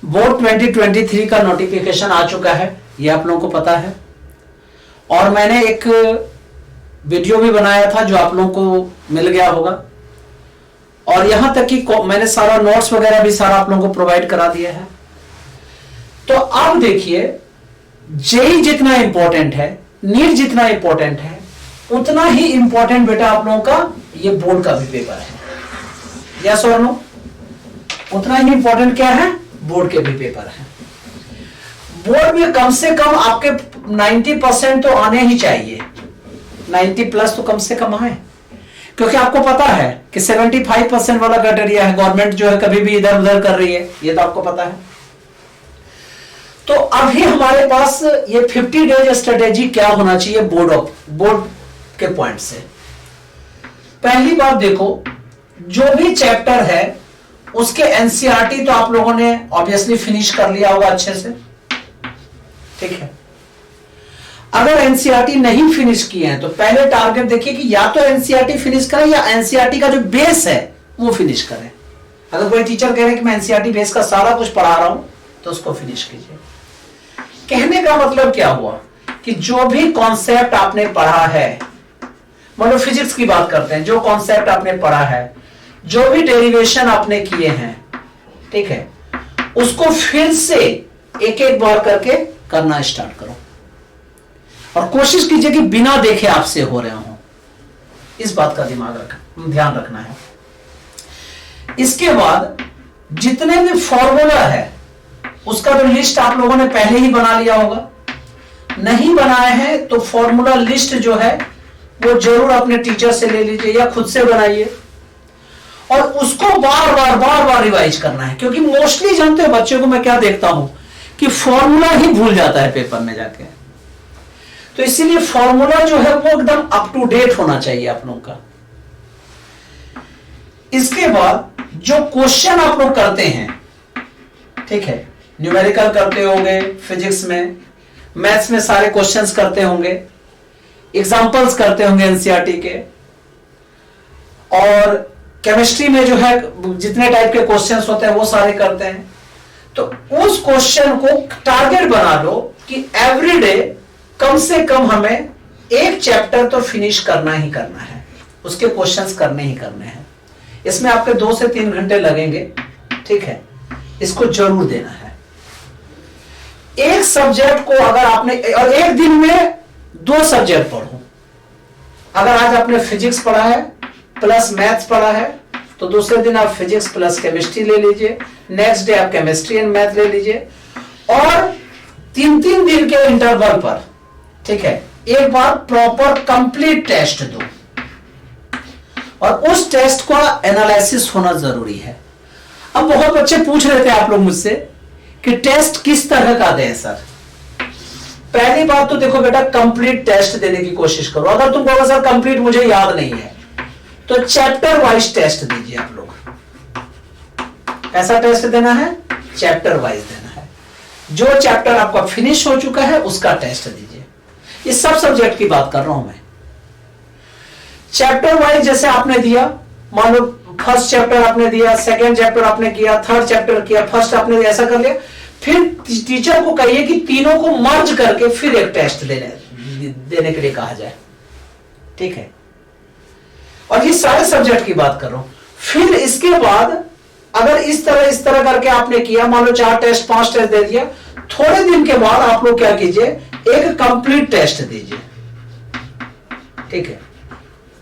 Board 2023 का notification आ चुका है, ये आप लोगों को पता है। और मैंने एक वीडियो भी बनाया था जो आप लोगों को मिल गया होगा, और यहां तक कि मैंने सारा नोट्स वगैरह भी सारा आप लोगों को प्रोवाइड करा दिया है। तो अब देखिए, जेई जितना इंपॉर्टेंट है, नीट जितना इंपॉर्टेंट है, उतना ही इंपॉर्टेंट बेटा आप लोगों का ये बोर्ड का भी पेपर है। यस और नो? उतना ही इंपॉर्टेंट क्या है? बोर्ड के भी पेपर है। बोर्ड में कम से कम आपके 90% तो आने ही चाहिए, 90 प्लस तो कम से कम आए, क्योंकि आपको पता है कि 75% वाला क्राइटेरिया है। गवर्नमेंट जो है कभी भी इधर उधर कर रही है, ये तो आपको पता है। तो अभी हमारे पास ये 50 डेज स्ट्रेटेजी क्या होना चाहिए बोर्ड के पॉइंट से। पहली बात देखो, जो भी चैप्टर है उसके एनसीईआरटी तो आप लोगों ने ऑब्वियसली फिनिश कर लिया होगा अच्छे से, ठीक है। अगर एनसीईआरटी नहीं फिनिश किए हैं तो पहले टारगेट देखिए कि या तो एनसीईआरटी फिनिश करें या एनसीईआरटी का जो बेस है वो फिनिश करें। अगर कोई टीचर कह रहे हैं कि मैं एनसीईआरटी बेस का सारा कुछ पढ़ा रहा हूं तो उसको फिनिश कीजिए। कहने का मतलब क्या हुआ कि जो भी कॉन्सेप्ट आपने पढ़ा है, मतलब फिजिक्स की बात करते हैं, जो कॉन्सेप्ट आपने पढ़ा है, जो भी डेरिवेशन आपने किए हैं, ठीक है, उसको फिर से एक एक बार करके करना स्टार्ट करो और कोशिश कीजिए कि बिना देखे आपसे हो रहे हो। इस बात का ध्यान रखना है। इसके बाद जितने भी फॉर्मूला है उसका जो लिस्ट आप लोगों ने पहले ही बना लिया होगा, नहीं बनाए हैं तो फॉर्मूला लिस्ट जो है वो जरूर अपने टीचर से ले लीजिए या खुद से बनाइए और उसको बार बार रिवाइज करना है। क्योंकि मोस्टली जानते हो बच्चों को मैं क्या देखता हूं कि फॉर्मूला ही भूल जाता है पेपर में जाके। तो इसीलिए फॉर्मूला जो है वो एकदम अप टू डेट होना चाहिए आप लोगों का। इसके बाद जो क्वेश्चन आप लोग करते हैं, ठीक है, न्यूमेरिकल करते होंगे, फिजिक्स में, मैथ्स में सारे क्वेश्चंस करते होंगे, एग्जांपल्स करते होंगे एनसीईआरटी के, और केमिस्ट्री में जो है जितने टाइप के क्वेश्चंस होते हैं वो सारे करते हैं। तो उस क्वेश्चन को टारगेट बना लो कि एवरीडे कम से कम हमें एक चैप्टर तो फिनिश करना ही करना है, उसके क्वेश्चंस करने ही करने हैं। इसमें आपके 2 से 3 घंटे लगेंगे, ठीक है, इसको जरूर देना है। एक सब्जेक्ट को अगर आपने, और एक दिन में 2 सब्जेक्ट पढ़ो। अगर आज आपने फिजिक्स पढ़ा है प्लस मैथ्स पढ़ा है तो दूसरे दिन आप फिजिक्स प्लस केमिस्ट्री ले लीजिए, नेक्स्ट डे आप केमिस्ट्री एंड मैथ ले लीजिए, और 3-3 दिन के इंटरवल पर, ठीक है, एक बार प्रॉपर कंप्लीट टेस्ट दो और उस टेस्ट का एनालिसिस होना जरूरी है। अब बहुत बच्चे पूछ रहे थे आप लोग मुझसे कि टेस्ट किस तरह का दें सर। पहली बात तो देखो बेटा, कंप्लीट टेस्ट देने की कोशिश करो। अगर तुम कहोगे सर कंप्लीट मुझे याद नहीं है तो चैप्टर वाइज टेस्ट दीजिए आप लोग। ऐसा टेस्ट देना है, चैप्टर वाइज देना है। जो चैप्टर आपका फिनिश हो चुका है उसका टेस्ट दीजिए। इस सब सब्जेक्ट की बात कर रहा हूं मैं। चैप्टर वाइज जैसे आपने दिया, मान लो फर्स्ट चैप्टर आपने दिया, सेकेंड चैप्टर आपने किया, थर्ड चैप्टर किया, फर्स्ट आपने ऐसा कर लिया, फिर टीचर को कहिए कि तीनों को मर्ज करके फिर एक टेस्ट देने के लिए कहा जाए, ठीक है। और ये सारे सब्जेक्ट की बात कर रहा हूं। फिर इसके बाद अगर इस तरह करके आपने किया, मान लो 4 टेस्ट 5 टेस्ट दे दिया, थोड़े दिन के बाद आप लोग क्या कीजिए, एक कंप्लीट टेस्ट दीजिए, ठीक है,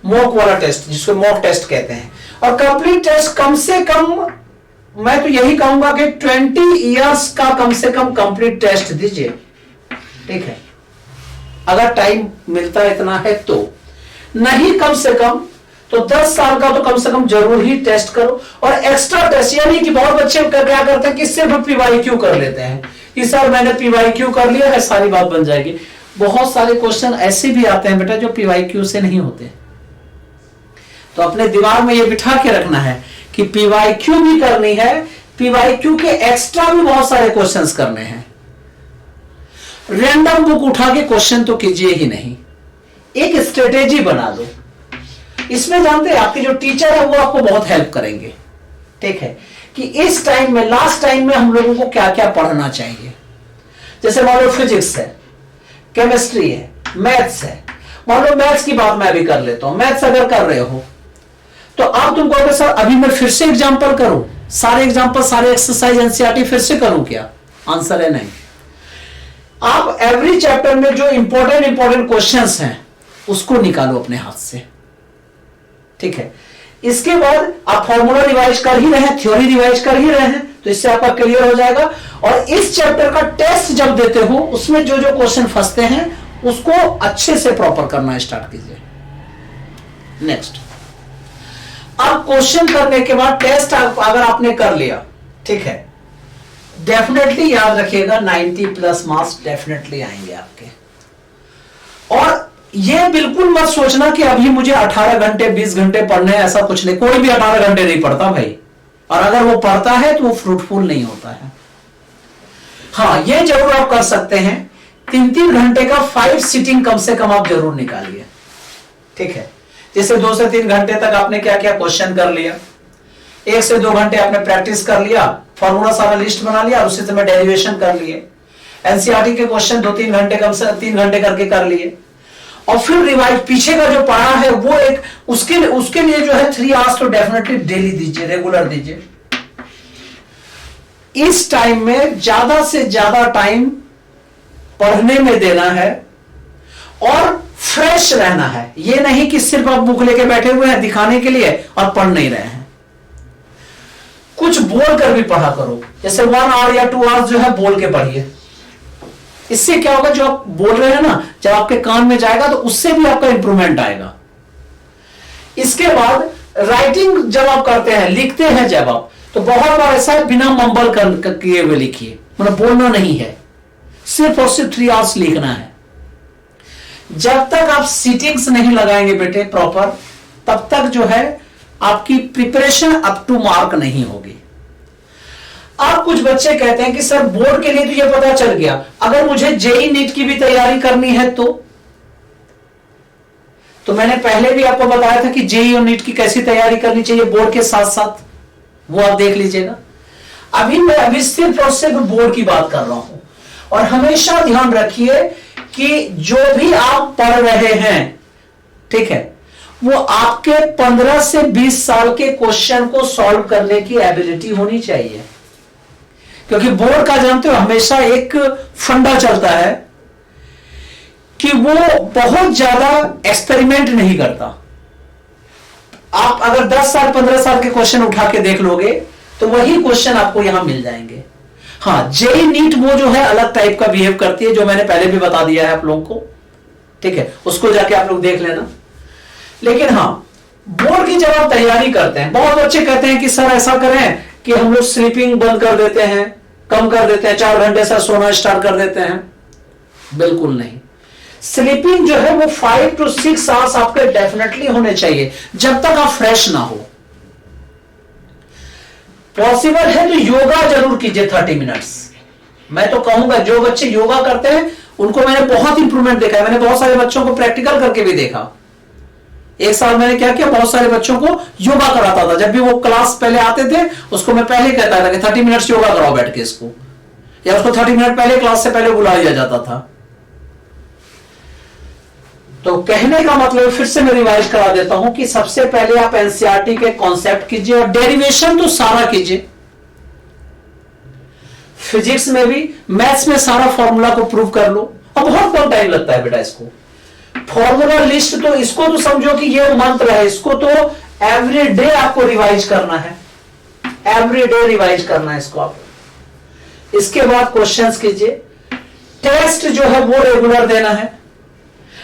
मॉक वाला टेस्ट जिसको मॉक टेस्ट कहते हैं। और कंप्लीट टेस्ट कम से कम, मैं तो यही कहूंगा कि 20 इयर्स का कम से कम कंप्लीट टेस्ट दीजिए, ठीक है, अगर टाइम मिलता है इतना है तो। नहीं कम से कम तो 10 साल का तो कम से कम जरूर ही टेस्ट करो। और एक्स्ट्रा टेस्ट, यानी कि बहुत बच्चे क्या करते हैं कि सिर्फ पीवाईक्यू कर लेते हैं कि सर मैंने पीवाईक्यू कर लिया है, सारी बात बन जाएगी। बहुत सारे क्वेश्चन ऐसे भी आते हैं बेटा जो पीवाईक्यू से नहीं होते। तो अपने दिमाग में ये बिठा के रखना है कि पीवाईक्यू भी करनी है, पीवाईक्यू के एक्स्ट्रा भी बहुत सारे क्वेश्चंस करने हैं। रैंडम बुक उठा के क्वेश्चन तो कीजिए ही नहीं, एक स्ट्रेटेजी बना दो। इसमें जानते हैं आपके जो टीचर है वो आपको बहुत हेल्प करेंगे, ठीक है, कि इस टाइम में, लास्ट टाइम में हम लोगों को क्या क्या पढ़ना चाहिए। जैसे मान लो फिजिक्स है, केमिस्ट्री है, मैथ्स है। मान लो मैथ्स की बात मैं अभी कर लेता हूं। मैथ्स अगर कर रहे हो तो आप तुम कहोगे सर अभी मैं फिर से एग्जांपल करूं, सारे एग्जांपल, सारे एक्सरसाइज एनसीईआरटी फिर से करूं क्या? आंसर है नहीं। आप एवरी चैप्टर में जो इंपॉर्टेंट क्वेश्चंस हैं उसको निकालो अपने हाथ से, ठीक है। इसके बाद आप फॉर्मूला रिवाइज कर ही रहे हैं, थ्योरी रिवाइज कर ही रहे हैं, तो इससे आपका क्लियर हो जाएगा। और इस चैप्टर का टेस्ट जब देते हो उसमें जो जो क्वेश्चन फंसते हैं उसको अच्छे से प्रॉपर करना स्टार्ट कीजिए। नेक्स्ट, अब क्वेश्चन करने के बाद टेस्ट अगर आपने कर लिया, ठीक है, डेफिनेटली याद रखिएगा 90 प्लस मार्क्स डेफिनेटली आएंगे आपके। और ये बिल्कुल मत सोचना कि अभी मुझे 18 घंटे 20 घंटे पढ़ने हैं, ऐसा कुछ नहीं। कोई भी 18 घंटे नहीं पढ़ता भाई, और अगर वो पढ़ता है तो वो फ्रूटफुल नहीं होता है। हाँ, ये जरूर आप कर सकते हैं, 3-3 घंटे का 5 सीटिंग कम से कम आप जरूर निकालिए, ठीक है। जैसे 2 से 3 घंटे तक आपने क्या क्या क्वेश्चन कर लिया, 1 से 2 घंटे आपने प्रैक्टिस कर लिया, फॉर्मूला सारा लिस्ट बना लिया, उसी समय डेरिवेशन कर लिए, एनसीईआरटी के क्वेश्चन 2-3 घंटे कम से 3 घंटे करके कर लिए, और फिर रिवाइज पीछे का जो पढ़ा है वो एक उसके लिए जो है 3 आवर्स तो डेफिनेटली डेली दीजिए, रेगुलर दीजिए। इस टाइम में ज्यादा से ज्यादा टाइम पढ़ने में देना है और फ्रेश रहना है। ये नहीं कि सिर्फ आप बुक लेके बैठे हुए हैं दिखाने के लिए और पढ़ नहीं रहे हैं। कुछ बोल कर भी पढ़ा करो, जैसे 1 आवर या 2 आवर्स जो है बोल के पढ़िए। इससे क्या होगा, जो आप बोल रहे हैं ना, जब आपके कान में जाएगा तो उससे भी आपका इंप्रूवमेंट आएगा। इसके बाद राइटिंग जब आप करते हैं, लिखते हैं जब आप, तो बहुत बार ऐसा है बिना मंबल किए हुए लिखिए, मतलब बोलना नहीं है, सिर्फ और सिर्फ 3 आवर्स लिखना है। जब तक आप सीटिंग्स नहीं लगाएंगे बेटे प्रॉपर, तब तक जो है आपकी प्रिपरेशन अप टू मार्क नहीं होगी। अब कुछ बच्चे कहते हैं कि सर बोर्ड के लिए तो ये पता चल गया, अगर मुझे जेई नीट की भी तैयारी करनी है तो मैंने पहले भी आपको बताया था कि जेई और नीट की कैसी तैयारी करनी चाहिए बोर्ड के साथ साथ, वो आप देख लीजिएगा। अभी सिर्फ और सिर्फ बोर्ड की बात कर रहा हूं। और हमेशा ध्यान रखिए कि जो भी आप पढ़ रहे हैं, ठीक है, वो आपके 15 से 20 साल के क्वेश्चन को सॉल्व करने की एबिलिटी होनी चाहिए। क्योंकि बोर्ड का जानते हो हमेशा एक फंडा चलता है कि वो बहुत ज्यादा एक्सपेरिमेंट नहीं करता। आप अगर 10 साल 15 साल के क्वेश्चन उठा के देख लोगे तो वही क्वेश्चन आपको यहां मिल जाएंगे। हाँ, जेई नीट वो जो है अलग टाइप का बिहेव करती है, जो मैंने पहले भी बता दिया है आप लोगों को, ठीक है, उसको जाके आप लोग देख लेना। लेकिन हाँ, बोर्ड की जब आप तैयारी करते हैं, बहुत बच्चे कहते हैं कि सर ऐसा करें कि हम लोग स्लीपिंग बंद कर देते हैं, कम कर देते हैं, 4 घंटे से सोना स्टार्ट कर देते हैं। बिल्कुल नहीं। स्लीपिंग जो है वो 5 to 6 आवर्स आपके डेफिनेटली होने चाहिए, जब तक आप फ्रेश ना हो। पॉसिबल है तो योगा जरूर कीजिए 30 मिनट्स। मैं तो कहूंगा जो बच्चे योगा करते हैं उनको मैंने बहुत इंप्रूवमेंट देखा है। मैंने बहुत सारे बच्चों को प्रैक्टिकल करके भी देखा। 1 साल मैंने क्या किया, बहुत सारे बच्चों को योगा कराता था। जब भी वो क्लास पहले आते थे उसको मैं पहले कहता था कि 30 मिनट्स योगा कराओ बैठ के इसको, या उसको 30 मिनट पहले क्लास से पहले बुला लिया जाता था। तो कहने का मतलब फिर से मैं रिवाइज करा देता हूं कि सबसे पहले आप एनसीईआरटी के कॉन्सेप्ट कीजिए और डेरिवेशन तो सारा कीजिए। फिजिक्स में भी, मैथ्स में सारा फॉर्मूला को प्रूव कर लो। और बहुत कम टाइम लगता है बेटा इसको। फॉर्मूला लिस्ट तो इसको तो समझो कि ये मंत्र है, इसको तो एवरी डे आपको रिवाइज करना है, एवरी डे रिवाइज करना है इसको आप। इसके बाद क्वेश्चंस कीजिए। टेस्ट जो है वो रेगुलर देना है।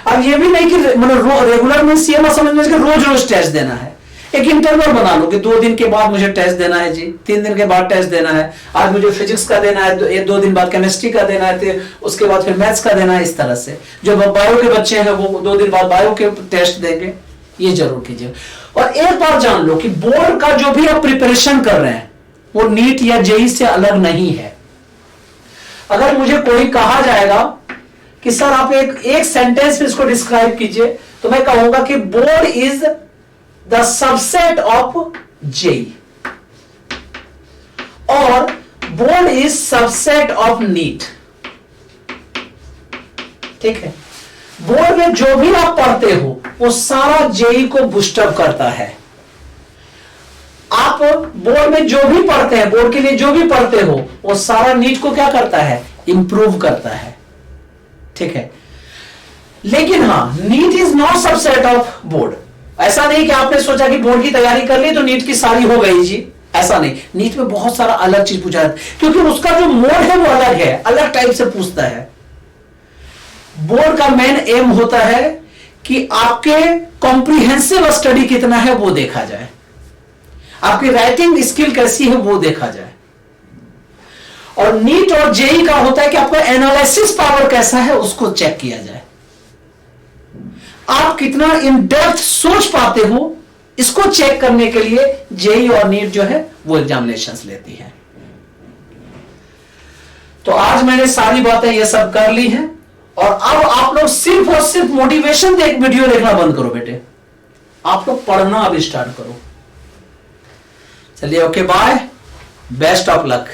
अब ये भी नहीं कि मतलब रेगुलर मींस ये मत समझना कि रोज रोज टेस्ट देना है। एक इंटरवल बना लो कि 2 दिन के बाद मुझे टेस्ट देना है जी, 3 दिन के बाद टेस्ट देना है, आज मुझे फिजिक्स का देना है, 2 दिन बाद केमिस्ट्री का देना है, उसके बाद फिर मैथ्स का देना है। इस तरह से जो बायो के बच्चे हैं वो 2 दिन बाद बायो के टेस्ट देंगे। ये जरूर कीजिए। और एक बार जान लो कि बोर्ड का जो भी आप प्रिपरेशन कर रहे हैं वो नीट या जेई से अलग नहीं है। अगर मुझे कोई कहा जाएगा कि सर आप एक सेंटेंस में इसको डिस्क्राइब कीजिए, तो मैं कहूंगा कि board is the subset of JEE. और board is subset of NEET. ठीक है, बोर्ड में जो भी आप पढ़ते हो वो सारा जेई को बूस्टअप करता है। आप बोर्ड में जो भी पढ़ते हैं, बोर्ड के लिए जो भी पढ़ते हो, वो सारा नीट को क्या करता है, इंप्रूव करता है। ठीक है, लेकिन हां, NEET is not subset of board. ऐसा नहीं कि आपने सोचा कि बोर्ड की तैयारी कर ली तो नीट की सारी हो गई जी, ऐसा नहीं। नीट में बहुत सारा अलग चीज पूछा जाता है, क्योंकि उसका जो मोड है वो अलग है, अलग टाइप से पूछता है। बोर्ड का मेन एम होता है कि आपके कॉम्प्रिहेंसिव स्टडी कितना है वो देखा जाए, आपकी राइटिंग स्किल कैसी है वो देखा जाए। और नीट और जेई का होता है कि आपका एनालिसिस पावर कैसा है उसको चेक किया जाए, आप कितना इन डेप्थ सोच पाते हो इसको चेक करने के लिए जेई और नीट जो है वो एग्जामिनेशंस लेती है। तो आज मैंने सारी बातें ये सब कर ली हैं, और अब आप लोग सिर्फ और सिर्फ मोटिवेशन वीडियो देखना बंद करो बेटे, आप लोग पढ़ना अब स्टार्ट करो। चलिए, okay, bye, best of luck.